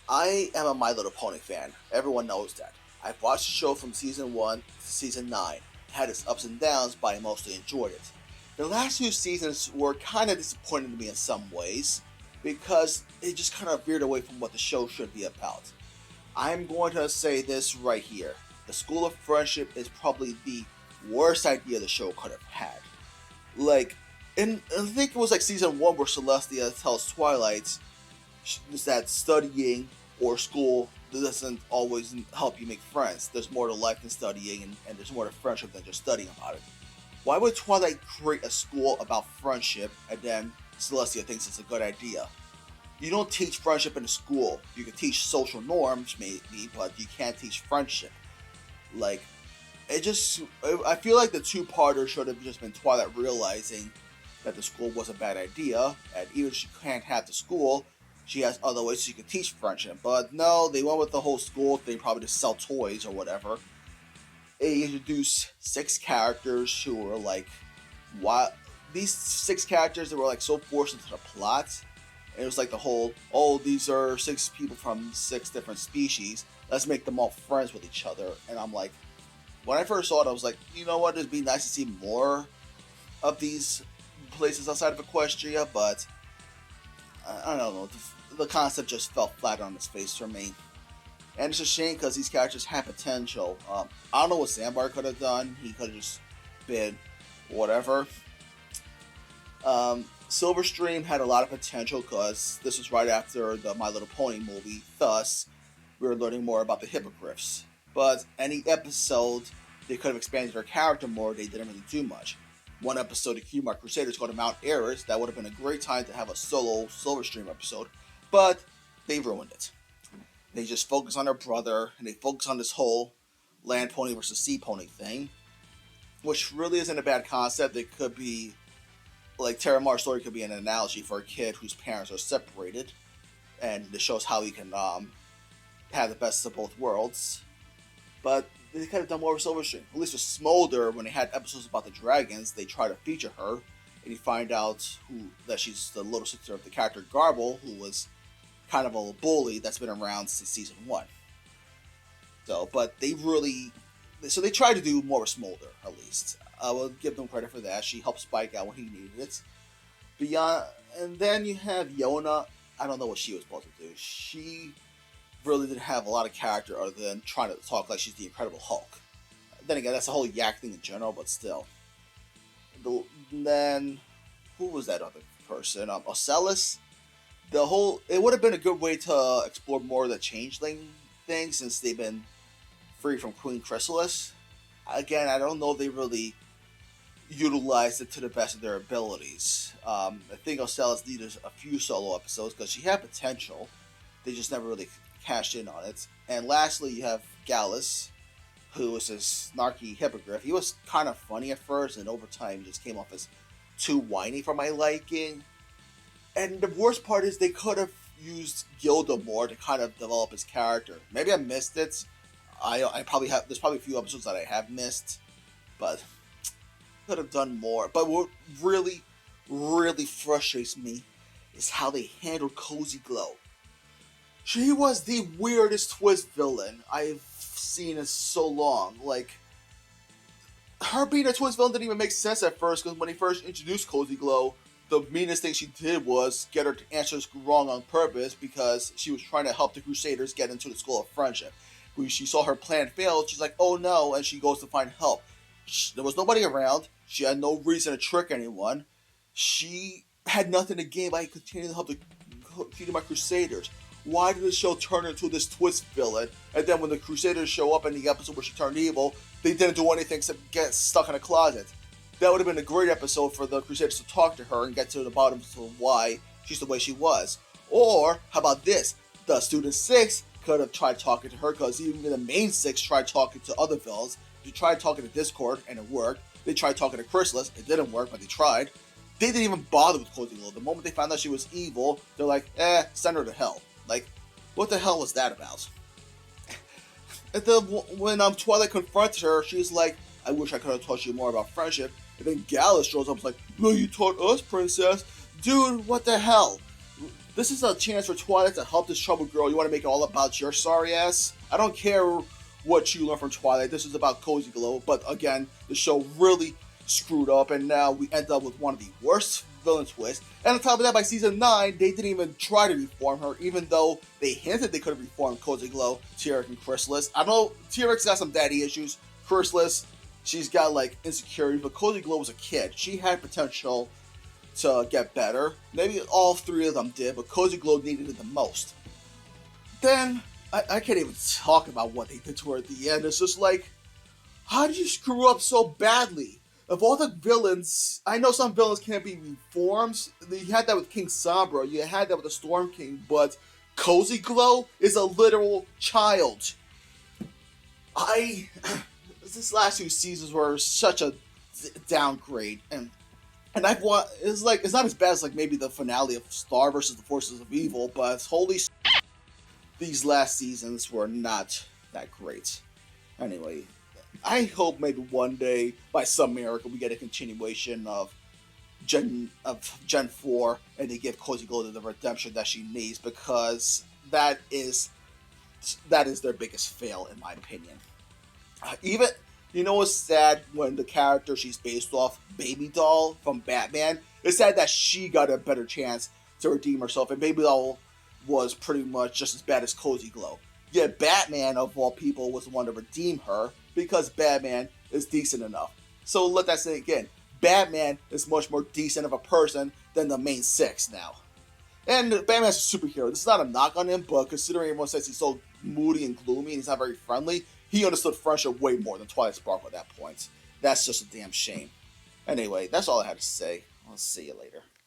I am a My Little Pony fan. Everyone knows that. I've watched the show from season 1 to season 9. It had its ups and downs, but I mostly enjoyed it. The last few seasons were kind of disappointing to me in some ways because it just kind of veered away from what the show should be about. I'm going to say this right here. The School of Friendship is probably the worst idea the show could have had. Like, I think it was like season 1 where Celestia tells Twilight that studying or school doesn't always help you make friends. There's more to life than studying, and there's more to friendship than just studying about it. Why would Twilight create a school about friendship and then Celestia thinks it's a good idea? You don't teach friendship in a school. You can teach social norms, maybe, but you can't teach friendship. Like, I feel like the two-parter should have just been Twilight realizing that the school was a bad idea, and even if she can't have the school, she has other ways she can teach friendship. But no, they went with the whole school thing, probably to sell toys or whatever. They introduced 6 characters who were like, what? These 6 characters that were like so forced into the plot. And it was like the whole, oh, these are 6 people from 6 different species. Let's make them all friends with each other. And I'm like, when I first saw it, I was like, you know what? It'd be nice to see more of these places outside of Equestria, but I don't know. The concept just fell flat on its face for me. And it's a shame because these characters have potential. I don't know what Sandbar could have done. He could have just been whatever. Silverstream had a lot of potential because this was right after the My Little Pony movie. Thus, we were learning more about the hippogriffs. But any episode, they could have expanded their character more. They didn't really do much. One episode, the Cumark Crusaders go to Mount Eris. That would have been a great time to have a solo Silverstream episode. But they ruined it. They just focus on their brother, and they focus on this whole land pony versus sea pony thing, which really isn't a bad concept. It could be, like, Terramar's story could be an analogy for a kid whose parents are separated, and it shows how he can have the best of both worlds. But they could have done more with Silverstream. At least with Smolder, when they had episodes about the dragons, they try to feature her, and you find out that she's the little sister of the character Garble, who was kind of a bully that's been around since season 1. So, but they tried to do more with Smolder, at least. I will give them credit for that. She helped Spike out when he needed it. And then you have Yona. I don't know what she was supposed to do. She really didn't have a lot of character other than trying to talk like she's the Incredible Hulk. Then again, that's a whole yak thing in general, but still. Then, who was that other person? Ocellus? It would have been a good way to explore more of the Changeling thing since they've been free from Queen Chrysalis. Again, I don't know if they really utilized it to the best of their abilities. I think Ocellus needed a few solo episodes because she had potential. They just never really cashed in on it. And lastly, you have Gallus, who is this snarky hippogriff. He was kind of funny at first, and over time just came off as too whiny for my liking. And the worst part is they could have used Gilda more to kind of develop his character. Maybe I missed it. I probably have. There's probably a few episodes that I have missed, but could have done more. But what really, really frustrates me is how they handled Cozy Glow. She was the weirdest twist villain I've seen in so long. Like, her being a twist villain didn't even make sense at first, because when he first introduced Cozy Glow, the meanest thing she did was get her to answer wrong on purpose because she was trying to help the Crusaders get into the School of Friendship. When she saw her plan fail, she's like, oh no, and she goes to find help. There was nobody around. She had no reason to trick anyone. She had nothing to gain by continuing to help the Cumark Crusaders. Why did the show turn her into this twist villain? And then when the Crusaders show up in the episode where she turned evil, they didn't do anything except get stuck in a closet. That would have been a great episode for the Crusaders to talk to her and get to the bottom of why she's the way she was. Or, how about this? The Student 6 could have tried talking to her, because even the main 6 tried talking to other villains. They tried talking to Discord, and it worked. They tried talking to Chrysalis. It didn't work, but they tried. They didn't even bother with Cozy Glow. The moment they found out she was evil, they're like, send her to hell. Like, what the hell was that about? And then when Twilight confronted her, she's like, I wish I could have taught you more about friendship. And then Gallus shows up and is like, no, you taught us, princess. Dude, what the hell? This is a chance for Twilight to help this troubled girl. You want to make it all about your sorry ass? I don't care what you learn from Twilight. This is about Cozy Glow. But again, the show really screwed up, and now we end up with one of the worst villain twists. And on top of that, by season 9, they didn't even try to reform her, even though they hinted they could have reformed Cozy Glow, T-Rex, and Chrysalis. I know T-Rex got some daddy issues. Chrysalis, she's got like insecurities, but Cozy Glow was a kid. She had potential to get better. Maybe all three of them did, but Cozy Glow needed it the most. Then, I can't even talk about what they did to her at the end. It's just like, how did you screw up so badly? Of all the villains, I know some villains can't be reformed. You had that with King Sombra, you had that with the Storm King, but Cozy Glow is a literal child. This last 2 seasons were such a downgrade, and it's not as bad as like maybe the finale of Star versus the Forces of Evil, but holy these last seasons were not that great. Anyway, I hope maybe one day, by some miracle, we get a continuation of Gen 4, and they give Cozy Glow the redemption that she needs, because that is their biggest fail, in my opinion. Even, you know what's sad, when the character she's based off, Baby Doll from Batman, it's sad that she got a better chance to redeem herself, and Baby Doll was pretty much just as bad as Cozy Glow. Yet Batman, of all people, was the one to redeem her, because Batman is decent enough. So let that say again, Batman is much more decent of a person than the main 6 now. And Batman's a superhero. This is not a knock on him, but considering everyone says he's so moody and gloomy and he's not very friendly, he understood friendship way more than Twilight Sparkle at that point. That's just a damn shame. Anyway, that's all I had to say. I'll see you later.